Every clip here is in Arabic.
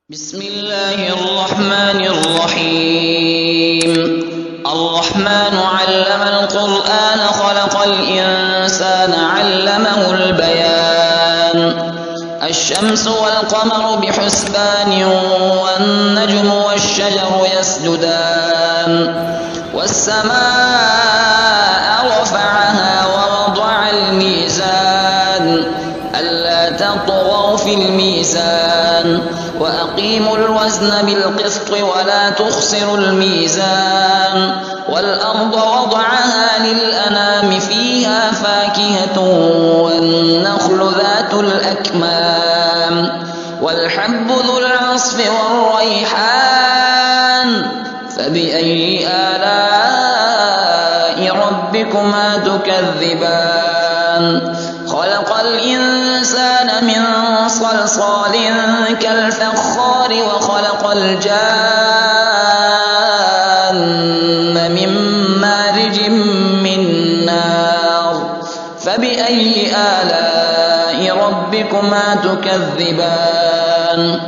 بسم الله الرحمن الرحيم. الرحمن علم القرآن خلق الإنسان علمه البيان. الشمس والقمر بحسبان والنجم والشجر يسجدان والسماء رفعها ووضع الميزان ألا تطغوا في الميزان وأقيموا الوزن بالقسط ولا تخسروا الميزان والأرض وضعها للأنام فيها فاكهة والنخل ذات الأكمام والحب ذو العصف والريحان فبأي آلاء ربكما تكذبان خلق الإنسان من صلصال كالفخار وخلق الجان من مارج من نار فبأي آلاء ربكما تكذبان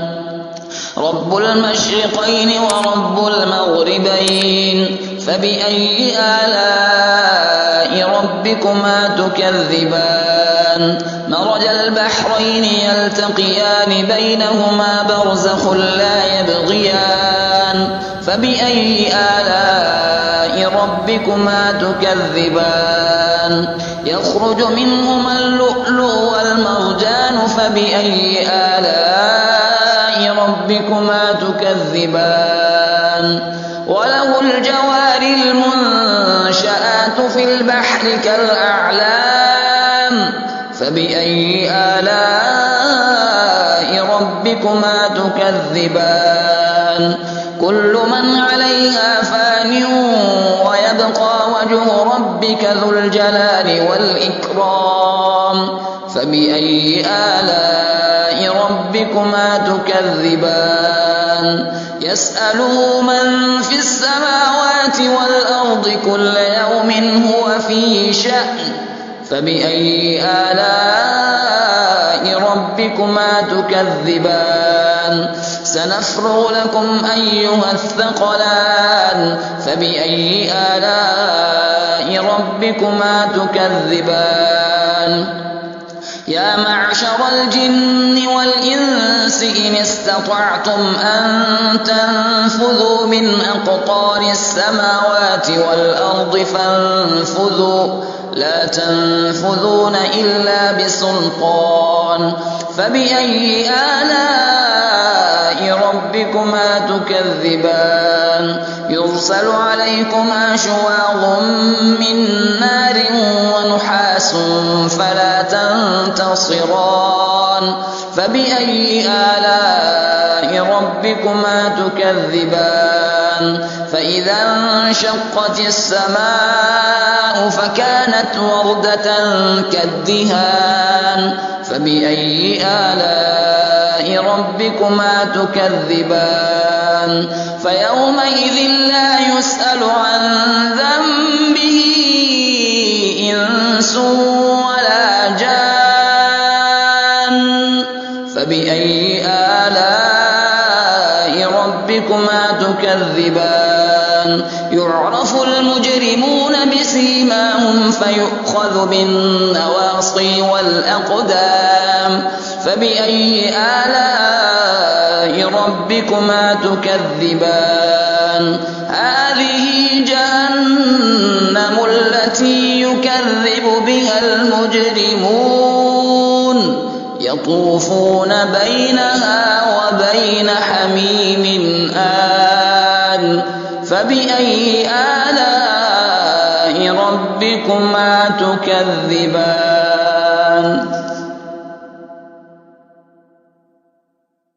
رب المشرقين ورب المغربين فبأي آلاء ربكما تكذبان مرج البحرين يلتقيان بينهما برزخ لا يبغيان فبأي آلاء ربكما تكذبان يخرج منهما اللؤلؤ والمرجان فبأي آلاء ربكما تكذبان وله الجوار المنشآت في البحر كالأعلام فبأي آلاء ربكما تكذبان كل من عليها فان ويبقى وجه ربك ذو الجلال والإكرام فبأي آلاء ربكما تكذبان يسأله من في السماوات والأرض كل يوم هو في شأن فبأي آلاء ربكما تكذبان سنفرغ لكم أيها الثقلان فبأي آلاء ربكما تكذبان يا معشر الجن والإنس إن استطعتم أن تنفذوا من أقطار السماوات والأرض فانفذوا لا تنفذون إلا بسلطان فبأي آلاء ربكما تكذبان يرسل عليكما شواظ من نار ونحاس فلا تنتصران فبأي آلاء ربكما تكذبان فإذا انشقت السماء فكانت وردة كالدهان فبأي آلاء ربكما تكذبان فيومئذ لا يسأل عن ذنبه إنس ولا جان فبأي آلاء ربكما تكذبان يعرف المجرمون بسيماهم فيؤخذ بالنواصي والأقدام فبأي آلاء ربكما تكذبان هذه جهنم التي يكذب بها المجرمون يطوفون بينها وبين حميم آن فبأي آلاء ربكما تكذبان